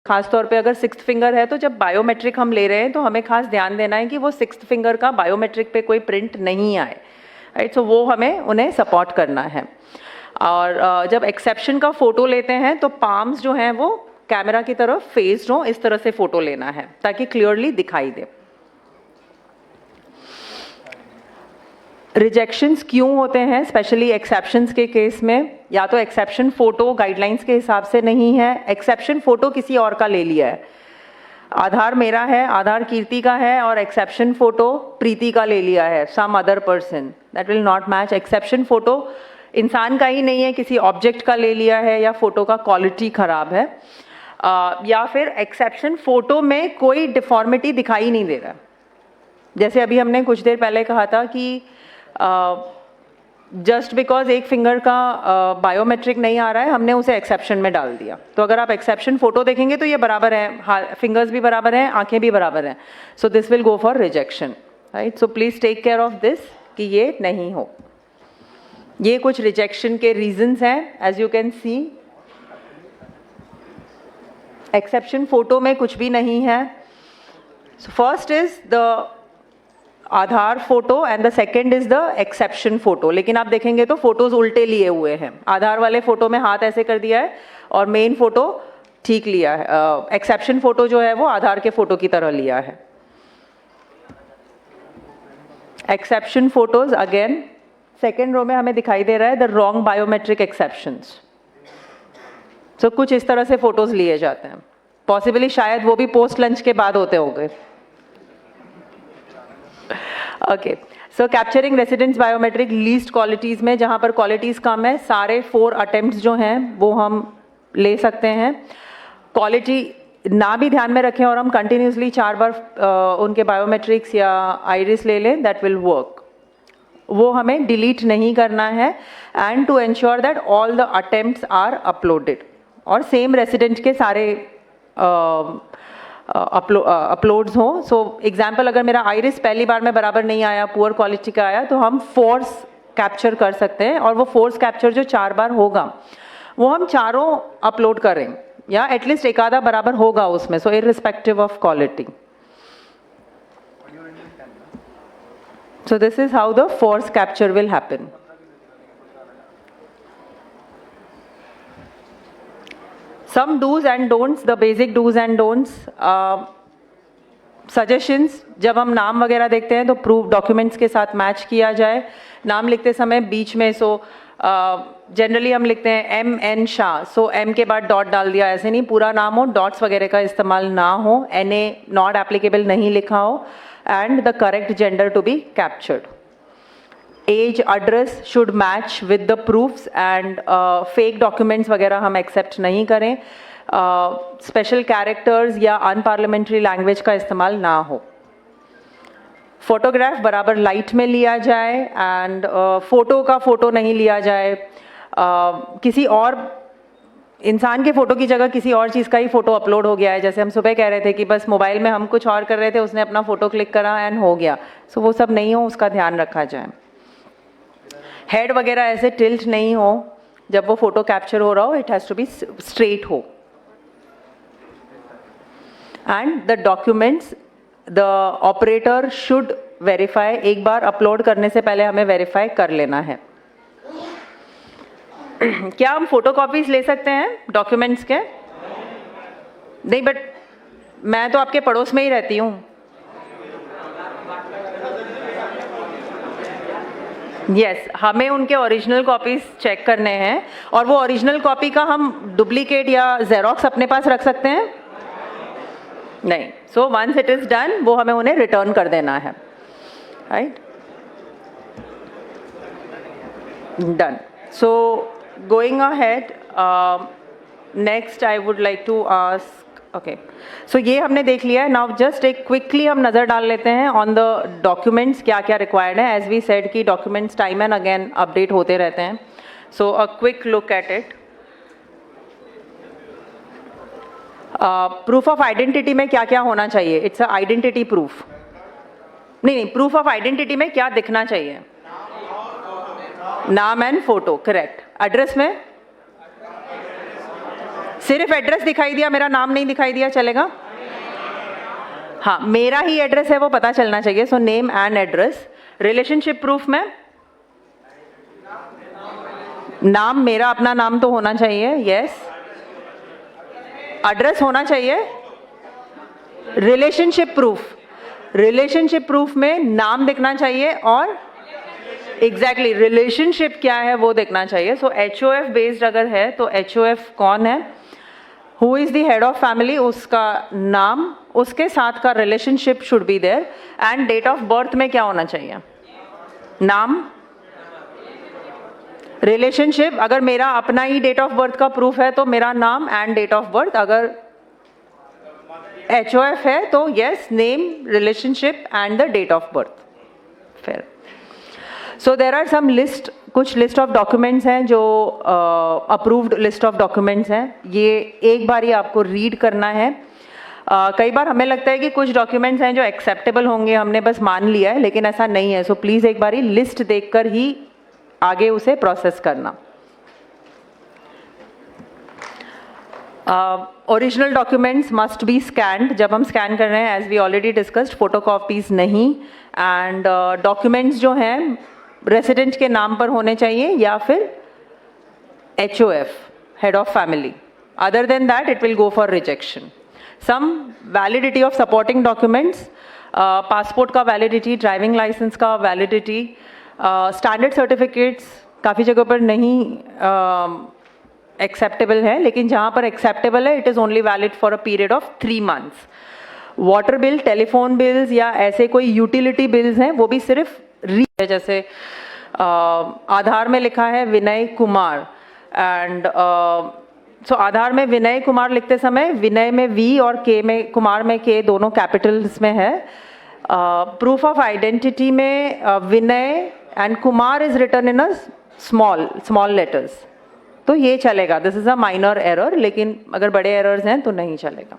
खास तौर पे अगर 6th फिंगर है तो जब बायोमेट्रिक हम ले रहे हैं तो हमें खास ध्यान देना है कि वो 6th फिंगर का बायोमेट्रिक पे कोई प्रिंट नहीं आए, राइट। सो वो हमें उन्हें सपोर्ट करना है। और जब एक्सेप्शन का फोटो लेते हैं तो पाम्स जो हैं वो कैमरा की तरफ फेस्ड हो, इस तरह से फोटो लेना है ताकि क्लियरली दिखाई दे। रिजेक्शंस क्यों होते हैं, स्पेशली एक्सेप्शंस के केस में? या तो एक्सेप्शन फोटो गाइडलाइंस के हिसाब से नहीं है, एक्सेप्शन फोटो किसी और का ले लिया है, आधार मेरा है, आधार कीर्ति का है और एक्सेप्शन फोटो प्रीति का ले लिया है, some other person, that will not match. Exception photo इंसान का ही नहीं है, किसी ऑब्जेक्ट का ले लिया है, या फोटो का क्वालिटी खराब है, या फिर एक्सेप्शन फोटो में कोई डिफॉर्मिटी दिखाई नहीं दे रहा। जैसे अभी हमने कुछ देर पहले कहा था कि जस्ट बिकॉज एक फिंगर का बायोमेट्रिक नहीं आ रहा है हमने उसे एक्सेप्शन में डाल दिया। तो अगर आप एक्सेप्शन फोटो देखेंगे तो ये बराबर है, फिंगर्स भी बराबर हैं, आंखें भी बराबर हैं, so this will go for rejection, right. So please take care of this कि ये नहीं हो। ये कुछ रिजेक्शन के रीजंस हैं, as you can see. Exception photo में कुछ भी नहीं है। So first is the Aadhaar photo and the second is the exception photo. लेकिन आप देखेंगे तो फोटोज उल्टे लिए हुए हैं। आधार वाले फोटो में हाथ ऐसे कर दिया है और मेन फोटो ठीक लिया है, एक्सेप्शन फोटो जो है वो आधार के फोटो की तरह लिया है। Exception photos again second row में हमें दिखाई दे रहा है the wrong biometric exceptions. So कुछ इस तरह से फोटोज लिए जाते हैं, पॉसिबली शायद वो भी पोस्ट लंच के बाद होते होंगे। Okay, so capturing residents biometric least qualities में, जहां पर क्वालिटीज कम है, सारे 4 अटेम्प्ट्स जो हैं वो हम ले सकते हैं। क्वालिटी ना भी ध्यान में रखें और हम कंटिन्यूसली 4 बार उनके बायोमेट्रिक्स या आइरिस ले लें, दैट विल वर्क। वो हमें डिलीट नहीं करना है and to ensure that all the attempts are uploaded, और सेम रेसिडेंट के सारे अपलोड्स हों। सो एग्जाम्पल, अगर मेरा आइरिस पहली बार में बराबर नहीं आया, पुअर क्वालिटी का आया, तो हम फोर्स कैप्चर कर सकते हैं, और वो फोर्स कैप्चर जो 4 बार होगा वो हम चारों अपलोड करें, या एटलीस्ट एक आधा बराबर होगा उसमें, so irrespective of quality. So this is how the force capture will happen. Some do's and don'ts, the basic do's and don'ts, suggestions, जब हम नाम वगैरह देखते हैं तो प्रूफ डॉक्यूमेंट्स के साथ मैच किया जाए। नाम लिखते समय बीच में, सो जनरली हम लिखते हैं M.N. शाह, सो M के बाद डॉट डाल दिया, ऐसे नहीं, पूरा नाम हो, डॉट्स वगैरह का इस्तेमाल ना हो, N.A. नॉट एप्लीकेबल नहीं लिखा हो, and the correct gender to be captured. Age, address should match with the proofs, and fake documents वगैरह हम एक्सेप्ट नहीं करें। स्पेशल कैरेक्टर्स या अनपार्लियामेंट्री लैंग्वेज का इस्तेमाल ना हो। फोटोग्राफ बराबर लाइट में लिया जाए, एंड फोटो का फोटो नहीं लिया जाए। किसी और इंसान के फोटो की जगह किसी और चीज़ का ही फोटो अपलोड हो गया है, जैसे हम सुबह कह रहे थे कि बस मोबाइल में हम कुछ और कर रहे थे, उसने अपना फोटो क्लिक करा एंड हो गया, सो वो सब नहीं हो, उसका ध्यान रखा जाए। हेड वगैरह ऐसे टिल्ट नहीं हो जब वो फोटो कैप्चर हो रहा हो, it has to be straight हो। And the documents the operator should verify, एक बार अपलोड करने से पहले हमें वेरीफाई कर लेना है। क्या हम फोटो कॉपीज ले सकते हैं डॉक्यूमेंट्स के? नहीं, बट मैं तो आपके पड़ोस में ही रहती हूँ। यस, हमें उनके ओरिजिनल कॉपीज चेक करने हैं, और वो ओरिजिनल कॉपी का हम डुप्लीकेट या जेरोक्स अपने पास रख सकते हैं? नहीं। So once it is done, वो हमें उन्हें रिटर्न कर देना है, right. Done. So going ahead, next I would like to ask, okay, so ये हमने देख लिया है। नाउ जस्ट एक क्विकली हम नज़र डाल लेते हैं ऑन द डॉक्यूमेंट्स, क्या क्या रिक्वायर्ड है। एज वी सेड कि documents time and again update होते रहते हैं, so a quick look at it. Proof of identity में क्या क्या होना चाहिए? It's a identity proof. नहीं, प्रूफ ऑफ आइडेंटिटी में क्या दिखना चाहिए? नाम एंड फोटो, करेक्ट। एड्रेस में सिर्फ एड्रेस दिखाई दिया, मेरा नाम नहीं दिखाई दिया, चलेगा? हाँ, मेरा ही एड्रेस है वो पता चलना चाहिए, so name and address. Relationship proof में नाम, मेरा अपना नाम तो होना चाहिए, यस। एड्रेस होना चाहिए। रिलेशनशिप प्रूफ में नाम दिखना चाहिए और एग्जैक्टली रिलेशनशिप क्या है वो देखना चाहिए। सो HOF बेस्ड अगर है तो HOF कौन है, who is the head of family, उसका नाम, उसके साथ का relationship should be there, and date of birth में क्या होना चाहिए, नाम, रिलेशनशिप। अगर मेरा अपना ही डेट ऑफ बर्थ का प्रूफ है तो मेरा नाम एंड डेट ऑफ बर्थ, अगर HOF है तो yes, name, relationship and the date of birth. फिर so there are some list, कुछ लिस्ट ऑफ डॉक्यूमेंट्स हैं जो अप्रूव्ड लिस्ट ऑफ डॉक्यूमेंट्स हैं, ये एक बार ही आपको रीड करना है। कई बार हमें लगता है कि कुछ डॉक्यूमेंट्स हैं जो एक्सेप्टेबल होंगे, हमने बस मान लिया है, लेकिन ऐसा नहीं है। सो प्लीज़ एक बार ही लिस्ट देखकर ही आगे उसे प्रोसेस करना। Original documents must be scanned, जब हम स्कैन कर रहे हैं, as we already discussed, photocopies नहीं। एंड डॉक्यूमेंट्स जो हैं रेसिडेंट के नाम पर होने चाहिए या फिर HOF, head of family. Other than that it will go for rejection. Some validity of supporting documents, passport का वैलिडिटी, ड्राइविंग लाइसेंस का वैलिडिटी, स्टैंडर्ड सर्टिफिकेट्स काफ़ी जगह पर नहीं एक्सेप्टेबल है, लेकिन जहाँ पर एक्सेप्टेबल है it is only valid for a period of 3 months। Water bill, telephone bills या ऐसे कोई यूटिलिटी बिल्स हैं वो भी सिर्फ जैसे आधार में लिखा है विनय कुमार, एंड सो आधार में विनय कुमार लिखते समय विनय में V और K में, कुमार में K, दोनों कैपिटल्स में है। प्रूफ ऑफ आइडेंटिटी में Vinay and Kumar is written in a small letters, तो ये चलेगा। This is a minor error, लेकिन अगर बड़े एरर्स हैं तो नहीं चलेगा।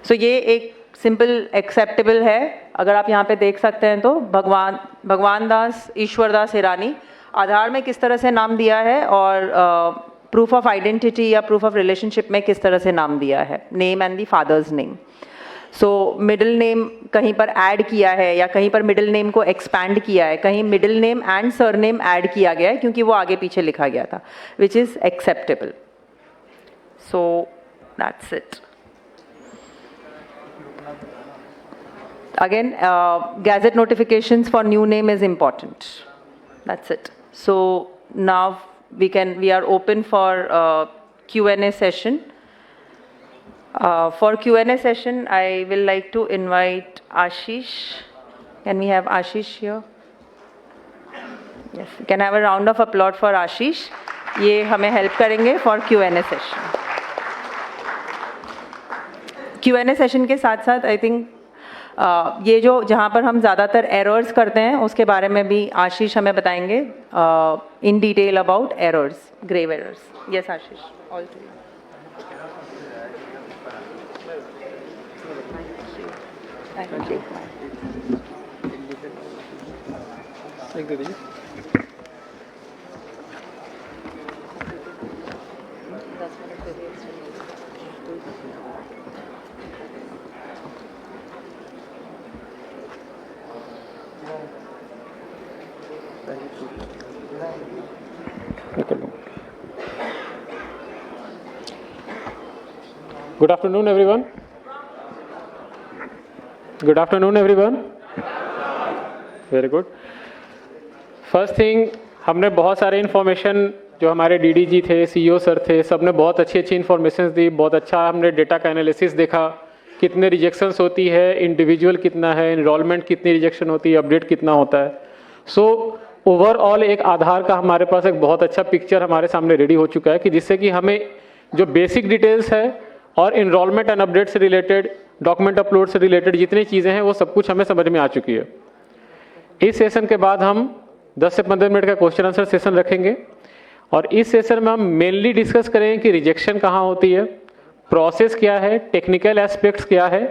सो ये एक सिंपल एक्सेप्टेबल है। अगर आप यहाँ पे देख सकते हैं तो भगवान दास ईश्वर दास हिरानी, आधार में किस तरह से नाम दिया है और प्रूफ ऑफ आइडेंटिटी या प्रूफ ऑफ रिलेशनशिप में किस तरह से नाम दिया है, name and the father's name. So middle name कहीं पर ऐड किया है या कहीं पर मिडिल नेम को एक्सपैंड किया है, कहीं middle name and surname add किया गया है क्योंकि वो आगे पीछे लिखा गया था, which is acceptable. So that's it. Again, gazette notifications for new name is important. That's it. So now we are open for Q&A session. For Q&A session, I will like to invite Ashish. Can we have Ashish here? Yes, we can have a round of applause for Ashish. ये हमें help करेंगे for Q&A session. Q&A session के साथ साथ I think ये जो जहाँ पर हम ज़्यादातर एरर्स करते हैं उसके बारे में भी आशीष हमें बताएंगे in detail about errors, grave errors. Yes Ashish, all to you. Good afternoon, everyone. Good afternoon, everyone. Very good. First thing, हमने बहुत सारे इन्फॉर्मेशन जो हमारे DDG थे, CEO सर थे, सब ने बहुत अच्छी इन्फॉर्मेशन दी। बहुत अच्छा हमने डेटा का एनालिसिस देखा, कितने रिजेक्शंस होती है, इंडिविजुअल कितना है, इनरोलमेंट कितनी रिजेक्शन होती है, अपडेट कितना होता है। सो ओवरऑल एक आधार का हमारे पास एक बहुत अच्छा पिक्चर हमारे सामने रेडी हो चुका है कि जिससे कि हमें जो बेसिक डिटेल्स है और इनरोलमेंट एंड अपडेट से रिलेटेड, डॉक्यूमेंट अपलोड से रिलेटेड जितनी चीज़ें हैं वो सब कुछ हमें समझ में आ चुकी है। इस सेशन के बाद हम 10 से 15 मिनट का क्वेश्चन आंसर सेशन रखेंगे और इस सेशन में हम मेनली डिस्कस करेंगे कि रिजेक्शन कहाँ होती है, प्रोसेस क्या है, टेक्निकल एस्पेक्ट्स क्या है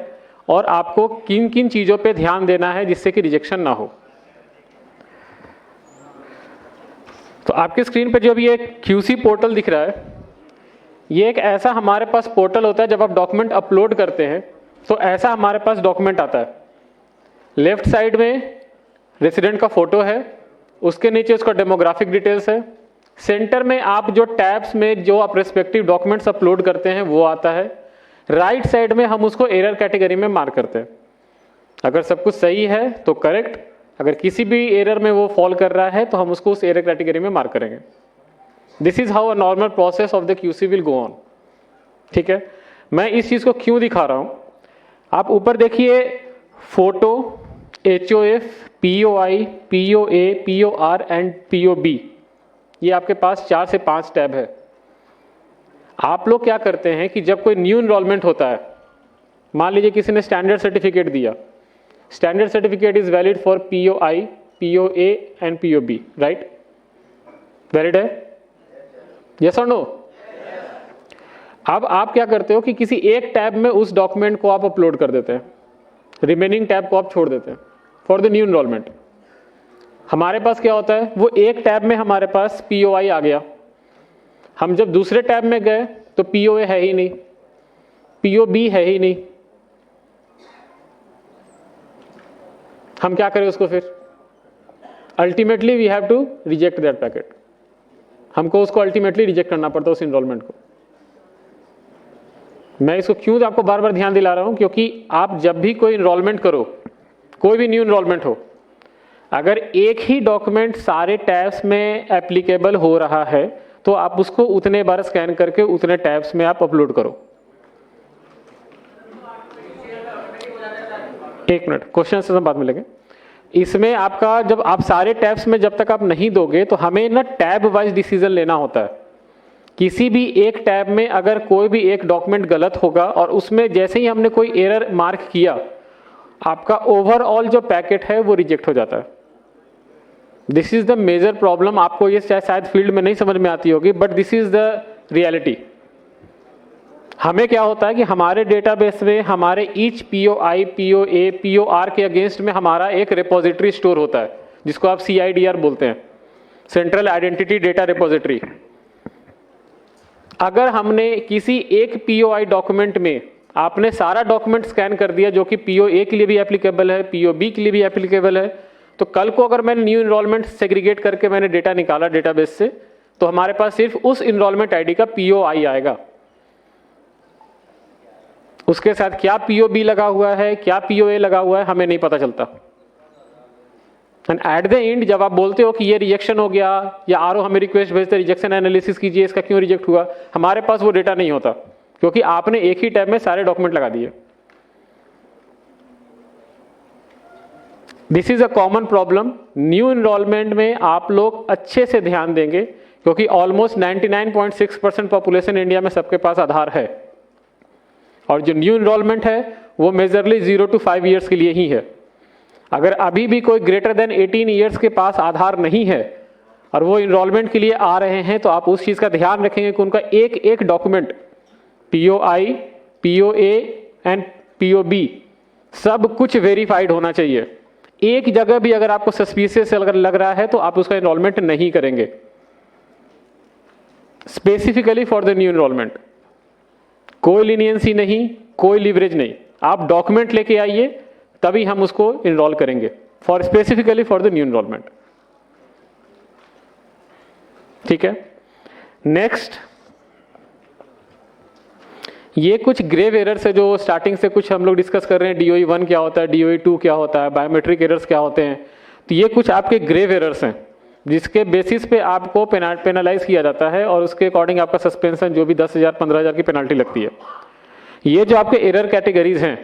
और आपको किन किन चीज़ों पे ध्यान देना है जिससे कि रिजेक्शन ना हो। तो आपके स्क्रीन पर जो अभी एक QC पोर्टल दिख रहा है, ये एक ऐसा हमारे पास पोर्टल होता है, जब आप डॉक्यूमेंट अपलोड करते हैं तो ऐसा हमारे पास डॉक्यूमेंट आता है। लेफ्ट साइड में रेसिडेंट का फोटो है, उसके नीचे उसका डेमोग्राफिक डिटेल्स है, सेंटर में आप जो टैब्स में जो आप रेस्पेक्टिव डॉक्यूमेंट्स अपलोड करते हैं वो आता है, राइट साइड में हम उसको एरर कैटेगरी में मार्क करते हैं। अगर सब कुछ सही है तो करेक्ट, अगर किसी भी एरर में वो फॉल कर रहा है तो हम उसको उस एरर कैटेगरी में मार्क करेंगे। This is how a normal process of the QC will go on. ठीक है, मैं इस चीज को क्यों दिखा रहा हूं, आप ऊपर देखिए photo, HOF, POI, POA, POR and POB, ये आपके पास 4 से 5 टैब है। आप लोग क्या करते हैं कि जब कोई न्यू इनरोलमेंट होता है, मान लीजिए किसी ने स्टैंडर्ड सर्टिफिकेट दिया, standard certificate is valid for POI, POA and POB, right? Valid है? यस और नो? अब आप क्या करते हो कि किसी एक टैब में उस डॉक्यूमेंट को आप अपलोड कर देते हैं, रिमेनिंग टैब को आप छोड़ देते हैं फॉर द न्यू इनरोलमेंट। हमारे पास क्या होता है, वो एक टैब में हमारे पास POI आ गया, हम जब दूसरे टैब में गए तो POA है ही नहीं, POB है ही नहीं, हम क्या करें उसको? फिर ultimately we have to reject that packet, हमको उसको अल्टीमेटली रिजेक्ट करना पड़ता है उस इनरोलमेंट को। मैं इसको क्यों आपको बार बार ध्यान दिला रहा हूं, क्योंकि आप जब भी कोई इनरोलमेंट करो, कोई भी न्यू इनरोलमेंट हो, अगर एक ही डॉक्यूमेंट सारे टैब्स में एप्लीकेबल हो रहा है तो आप उसको उतने बार स्कैन करके उतने टैब्स में आप अपलोड करो। एक मिनट, क्वेश्चन से बाद में लेंगे। इसमें आपका जब आप सारे टैब्स में जब तक आप नहीं दोगे तो हमें ना टैब वाइज डिसीजन लेना होता है। किसी भी एक टैब में अगर कोई भी एक डॉक्यूमेंट गलत होगा और उसमें जैसे ही हमने कोई एरर मार्क किया, आपका ओवरऑल जो पैकेट है वो रिजेक्ट हो जाता है। This is the major problem. आपको ये शायद फील्ड में नहीं समझ में आती होगी, but this is the reality. हमें क्या होता है कि हमारे डेटाबेस में हमारे ईच POI, POA, POR के अगेंस्ट में हमारा एक रिपोजिटरी स्टोर होता है, जिसको आप CIDR बोलते हैं, सेंट्रल आइडेंटिटी डेटा रिपोजिटरी। अगर हमने किसी एक POI डॉक्यूमेंट में आपने सारा डॉक्यूमेंट स्कैन कर दिया जो कि POA के लिए भी एप्लीकेबल है, POB के लिए भी एप्लीकेबल है, तो कल को अगर मैंने न्यू इनरोलमेंट सेग्रीगेट करके मैंने डेटा निकाला डेटाबेस से, तो हमारे पास सिर्फ उस इनरोलमेंट ID का POI आएगा। उसके साथ क्या POB लगा हुआ है, क्या POA लगा हुआ है, हमें नहीं पता चलता। एंड एट द एंड जब आप बोलते हो कि ये रिजेक्शन हो गया या RO हमें रिक्वेस्ट भेजते रिजेक्शन एनालिसिस कीजिए, इसका क्यों रिजेक्ट हुआ, हमारे पास वो डेटा नहीं होता, क्योंकि आपने एक ही टैब में सारे डॉक्यूमेंट लगा दिए। This is a common problem. New enrolment में आप लोग अच्छे से ध्यान देंगे, क्योंकि ऑलमोस्ट 99.6% पॉपुलेशन इंडिया में सबके पास आधार है, और जो न्यू इनरोलमेंट है वो मेजरली 0 to 5 ईयर्स के लिए ही है। अगर अभी भी कोई ग्रेटर देन 18 ईयर्स के पास आधार नहीं है और वो इनरोलमेंट के लिए आ रहे हैं, तो आप उस चीज़ का ध्यान रखेंगे कि उनका एक एक document POI, POA and POB सब कुछ वेरीफाइड होना चाहिए। एक जगह भी अगर आपको सस्पिशियस अगर लग रहा है तो आप उसका इनरोलमेंट नहीं करेंगे, specifically for the new enrolment. कोई लीनियंसी नहीं, कोई लीवरेज नहीं, आप डॉक्यूमेंट लेके आइए तभी हम उसको इनरोल करेंगे, for specifically for the new enrolment. ठीक है, नेक्स्ट ये कुछ ग्रेव एरर्स है जो स्टार्टिंग से कुछ हम लोग डिस्कस कर रहे हैं। DOE 1 क्या होता है, DOE 2 क्या होता है, बायोमेट्रिक एरर्स क्या होते हैं। तो ये कुछ आपके ग्रेव एरर्स हैं जिसके बेसिस पे आपको पेनलाइज किया जाता है और उसके अकॉर्डिंग आपका सस्पेंशन जो भी 10,000 15,000 की पेनल्टी लगती है। ये जो आपके एरर कैटेगरीज हैं,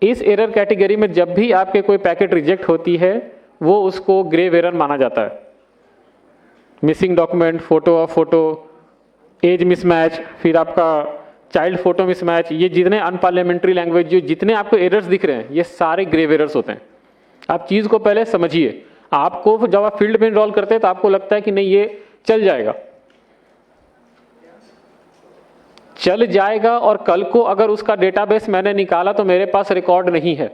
इस एरर कैटेगरी में जब भी आपके कोई पैकेट रिजेक्ट होती है वो उसको ग्रेव एरर माना जाता है। Missing document, photo of photo, age mismatch, फिर आपका चाइल्ड फोटो मिसमैच, ये जितने अनपार्लियामेंट्री लैंग्वेज जो जितने आपको एरर्स दिख रहे हैं ये सारे ग्रेव एरर्स होते हैं। आप चीज़ को पहले समझिए। आपको जब आप फील्ड में इनरोल करते हैं तो आपको लगता है कि नहीं ये चल जाएगा, चल जाएगा, और कल को अगर उसका डेटाबेस मैंने निकाला तो मेरे पास रिकॉर्ड नहीं है,